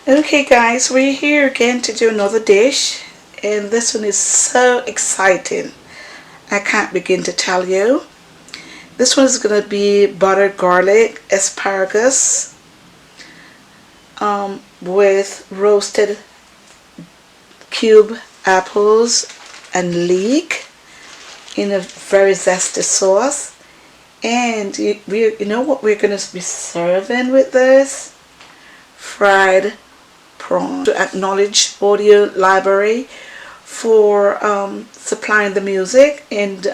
Okay guys, we're here again to do another dish, and this one is so exciting. I can't begin to tell you. This one is going to be buttered garlic asparagus with roasted cube apples and leek in a very zesty sauce. And you know what we're going to be serving with this? Fried prawn. To acknowledge Audio Library for supplying the music, and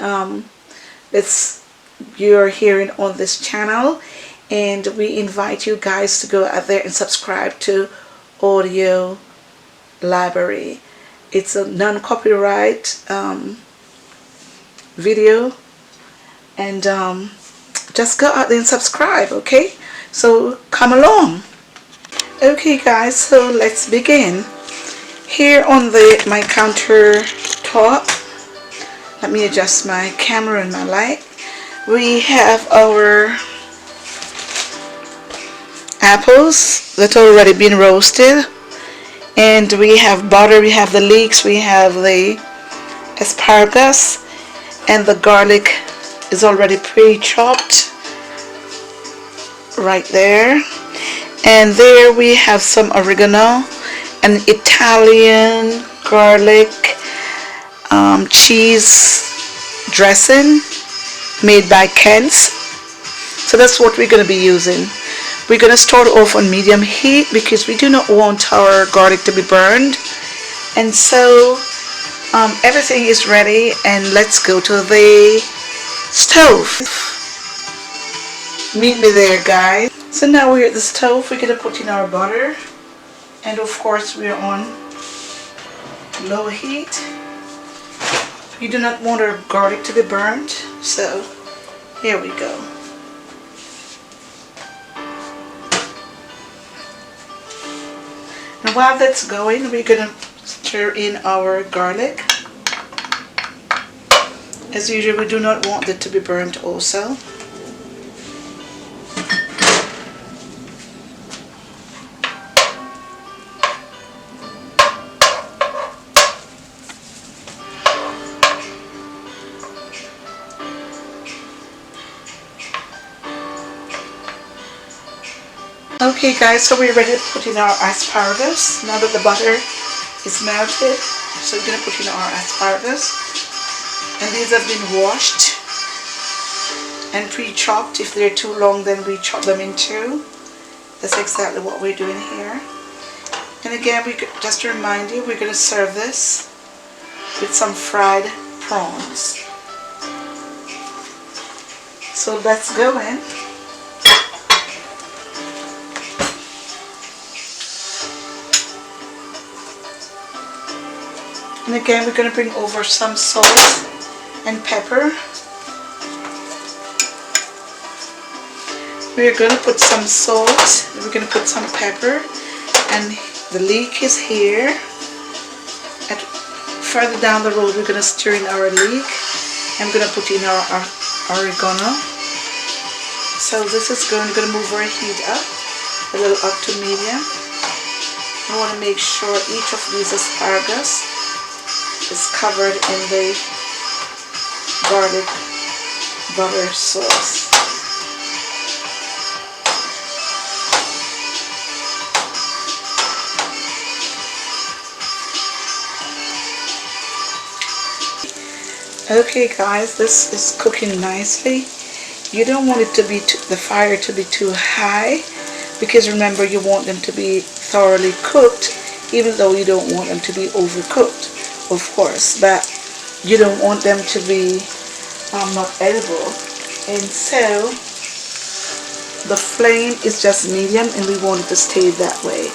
you're hearing on this channel, and we invite you guys to go out there and subscribe to Audio Library. It's a non-copyright video, and just go out there and subscribe, okay? So come along. Okay guys, so let's begin. Here on my countertop, let me adjust my camera and my light. We have our apples that already been roasted, and we have butter, we have the leeks, we have the asparagus, and the garlic is already pre-chopped right there. And there we have some oregano, an Italian garlic cheese dressing made by Kent's. So that's what we're going to be using. We're going to start off on medium heat because we do not want our garlic to be burned. And so everything is ready, and let's go to the stove. Meet me there, guys. So now we're at the stove. We're going to put in our butter, and of course we're on low heat. We do not want our garlic to be burnt, so here we go. Now while that's going, we're going to stir in our garlic. As usual, we do not want it to be burnt also. Okay guys, so we're ready to put in our asparagus now that the butter is melted. So we're going to put in our asparagus, and these have been washed and pre-chopped. If they're too long, then we chop them in two. That's exactly what we're doing here. And again, just to remind you, we're going to serve this with some fried prawns. So let's go in. And again, we're going to bring over some salt and pepper. We're going to put some salt, we're going to put some pepper, and the leek is here. And further down the road, we're going to stir in our leek, and we're going to put in our oregano. So this is going to move our heat up, a little up to medium. I want to make sure each of these asparagus is covered in the garlic butter sauce. Okay guys, this is cooking nicely. You don't want it to be the fire to be too high, because remember, you want them to be thoroughly cooked, even though you don't want them to be overcooked, of course, but you don't want them to be not edible. And so the flame is just medium, and we want it to stay that way,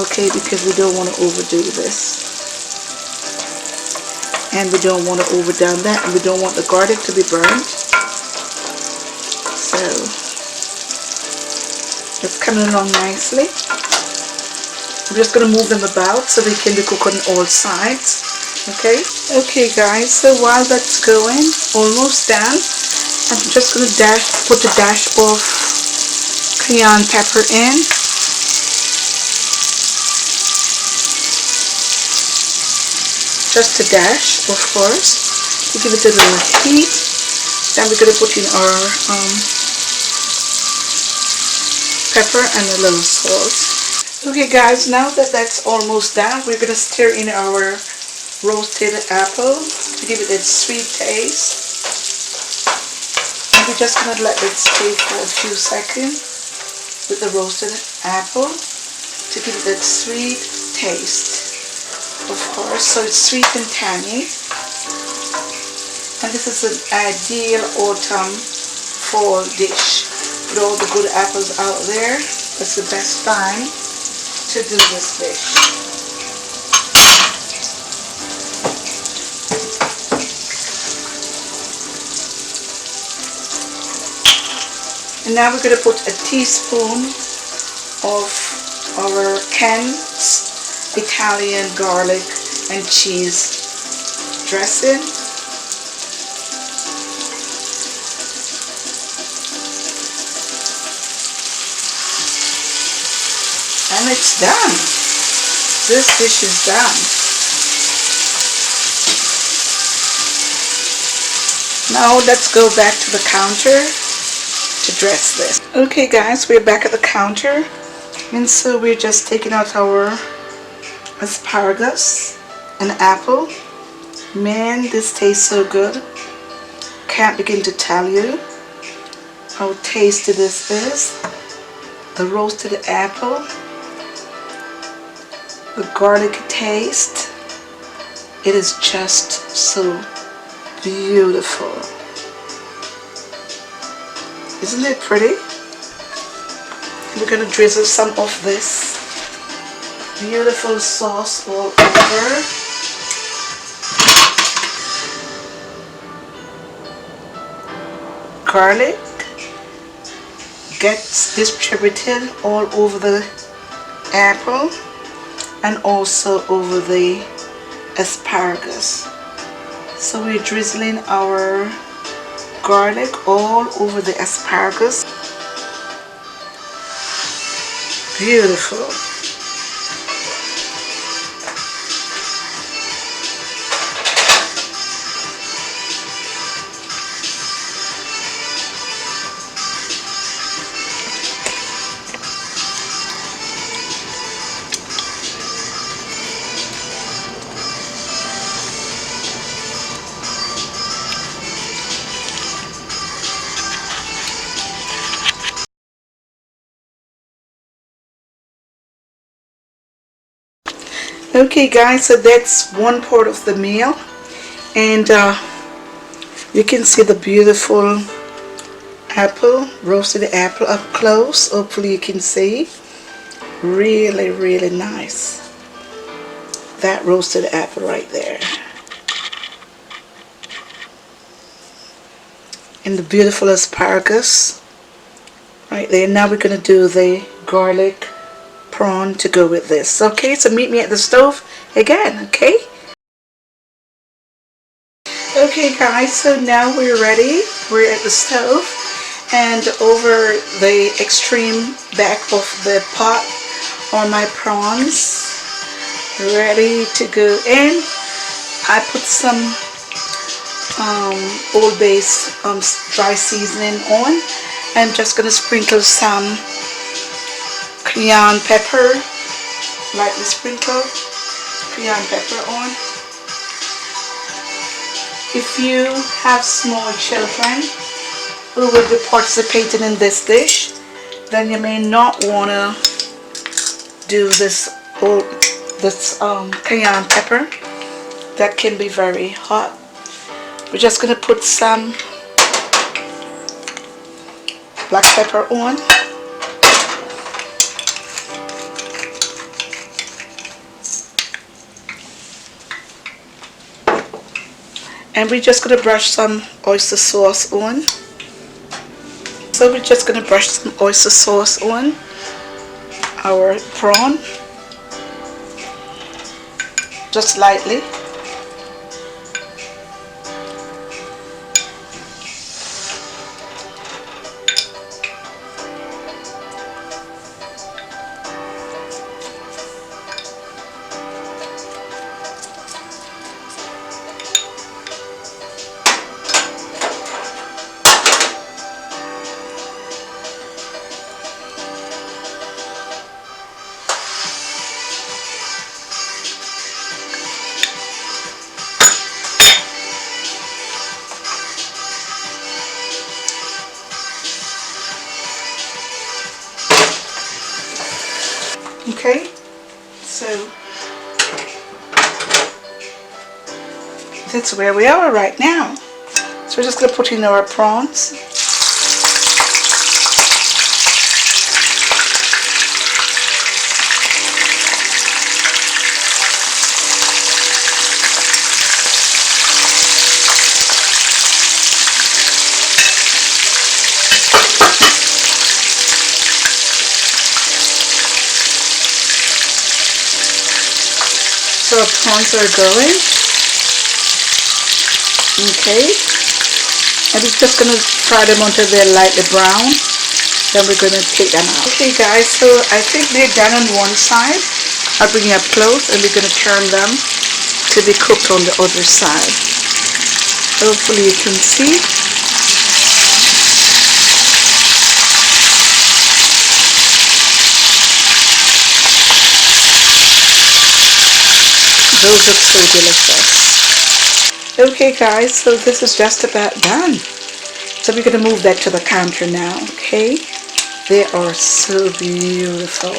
okay, because we don't want to overdo this, and we don't want to overdone that, and we don't want the garlic to be burnt. So it's coming along nicely. I'm just going to move them about so they can be cooked on all sides. Okay guys, so while that's going, almost done, I'm just going to put a dash of cayenne pepper in. just a dash, of course, to give it a little heat. Then we're going to put in our pepper and a little salt. Okay guys, now that that's almost done, we're going to stir in our roasted apple to give it that sweet taste. And we're just going to let it stay for a few seconds with the roasted apple to give it that sweet taste, of course, so it's sweet and tangy. And this is an ideal autumn fall dish. With all the good apples out there, it's the best time to do this dish. And now we're going to put a teaspoon of our canned Italian garlic and cheese dressing. And it's done. This dish is done. Now let's go back to the counter to dress this. Okay guys, we're back at the counter, and so we're just taking out our asparagus and apple. Man, this tastes so good. Can't begin to tell you how tasty this is. The roasted apple, the garlic taste, it is just so beautiful. Isn't it pretty? We're going to drizzle some of this beautiful sauce all over. Garlic gets distributed all over the apple and also over the asparagus. So we're drizzling our garlic all over the asparagus. Beautiful. Okay guys, so that's one part of the meal, and you can see the beautiful apple, roasted apple up close. Hopefully you can see. Really, really nice. That roasted apple right there. And the beautiful asparagus right there. Now we're going to do the garlic prawn to go with this. Okay, so meet me at the stove again, okay? Okay guys, so now we're ready. We're at the stove, and over the extreme back of the pot are my prawns ready to go in. I put some Old Base dry seasoning on. I'm just going to sprinkle some cayenne pepper, lightly sprinkle cayenne pepper on. If you have small children who will be participating in this dish, then you may not want to do this cayenne pepper. That can be very hot. We're just going to put some black pepper on. And we're just going to brush some oyster sauce on. So we're just going to brush some oyster sauce on our prawn. Just lightly. Okay, so that's where we are right now. So we're just going to put in our prawns. So our prawns are going. Okay. And we're just going to fry them until they're lightly brown. Then we're going to take them out. Okay guys, so I think they're done on one side. I'll bring you up close and we're going to turn them to be cooked on the other side. Hopefully you can see. Those look so delicious. Okay guys, so this is just about done. So we're going to move that to the counter now, okay? They are so beautiful.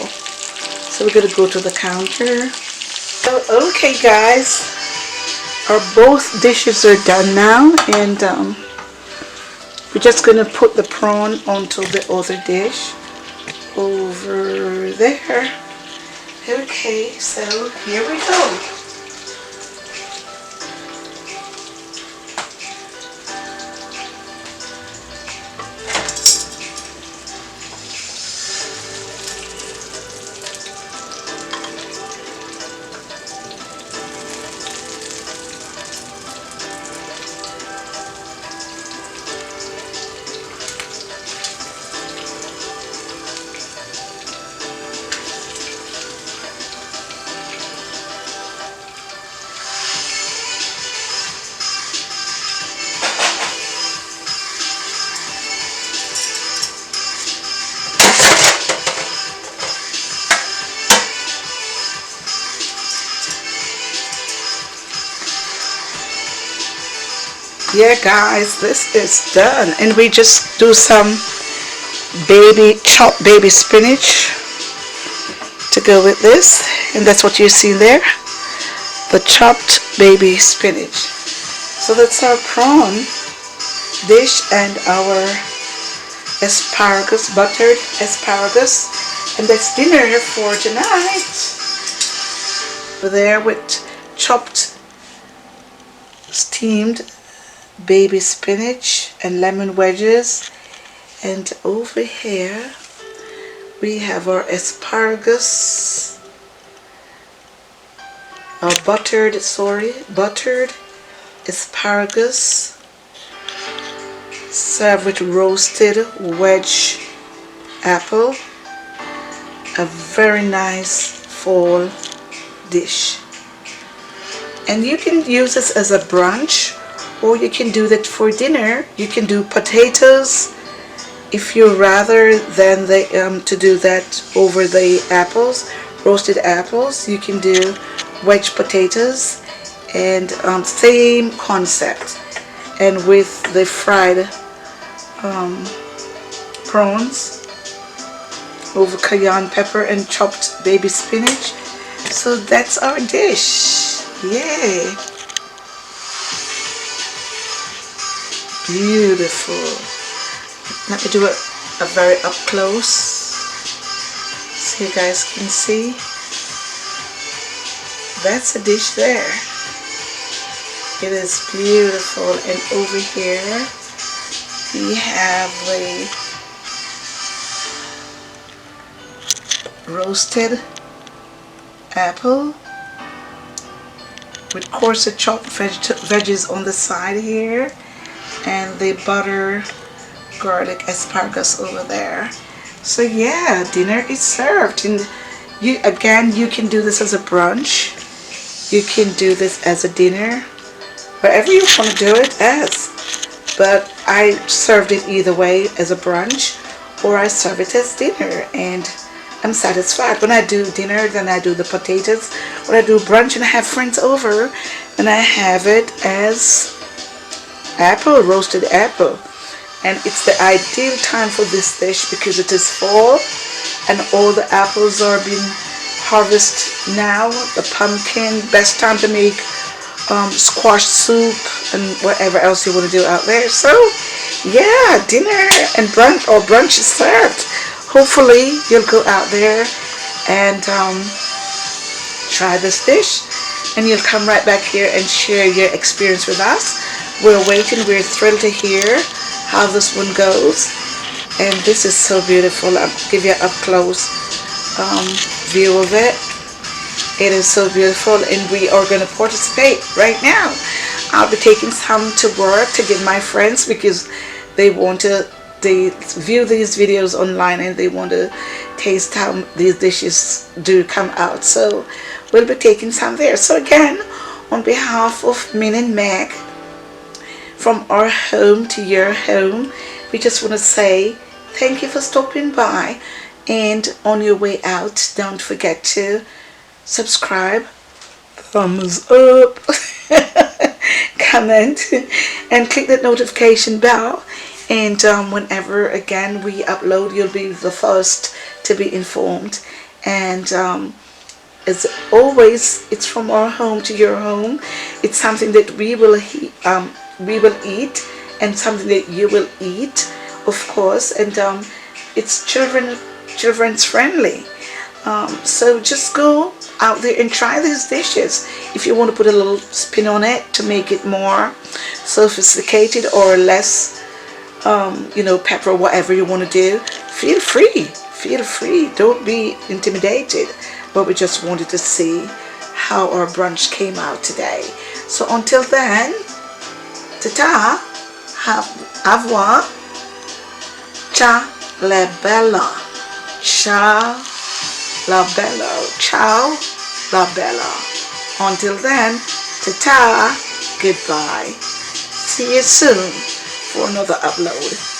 So we're going to go to the counter. So, okay guys, our both dishes are done now, and we're just going to put the prawn onto the other dish over there. Okay, so here we go. Yeah guys, this is done, and we just do some chopped baby spinach to go with this, and that's what you see there, the chopped baby spinach. So that's our prawn dish and our asparagus, buttered asparagus, and that's dinner for tonight. There with chopped steamed baby spinach and lemon wedges, and over here we have our asparagus, our buttered asparagus served with roasted wedge apple, a very nice fall dish. And you can use this as a brunch, or you can do that for dinner. You can do potatoes if you rather than to do that over the apples, roasted apples. You can do wedge potatoes, and same concept. And with the fried prawns over cayenne pepper and chopped baby spinach. So that's our dish. Yay! Beautiful. Let me do it a very up close so you guys can see. That's a dish there. It is beautiful. And over here we have a roasted apple with coarsely chopped veggies on the side here, and the butter garlic asparagus over there. So yeah, dinner is served. And you can do this as a brunch, you can do this as a dinner, wherever you want to do it as. But I served it either way, as a brunch or I serve it as dinner, and I'm satisfied. When I do dinner, then I do the potatoes. When I do brunch and I have friends over, then I have it as apple, roasted apple. And it's the ideal time for this dish because it is fall and all the apples are being harvest now, the pumpkin, best time to make squash soup and whatever else you want to do out there. So yeah, dinner and brunch is served. Hopefully you'll go out there and try this dish, and you'll come right back here and share your experience with us. We're waiting. We're thrilled to hear how this one goes. And this is so beautiful. I'll give you an up close view of it. It is so beautiful, and we are going to participate right now. I'll be taking some to work to give my friends, because they view these videos online and they want to taste how these dishes do come out. So we'll be taking some there. So again, on behalf of Min and Meg, from our home to your home, we just want to say thank you for stopping by. And on your way out, don't forget to subscribe, thumbs up, comment, and click that notification bell. And whenever again we upload, you'll be the first to be informed. And as always, it's from our home to your home. It's something that we will eat, and something that you will eat, of course. And it's children's friendly. So just go out there and try these dishes. If you want to put a little spin on it to make it more sophisticated or less pepper, whatever you want to do, feel free. Don't be intimidated. But we just wanted to see how our brunch came out today. So until then, ta-ta, au revoir, ciao la bella, ciao la bella, ciao la bella. Until then, ta-ta, goodbye. See you soon for another upload.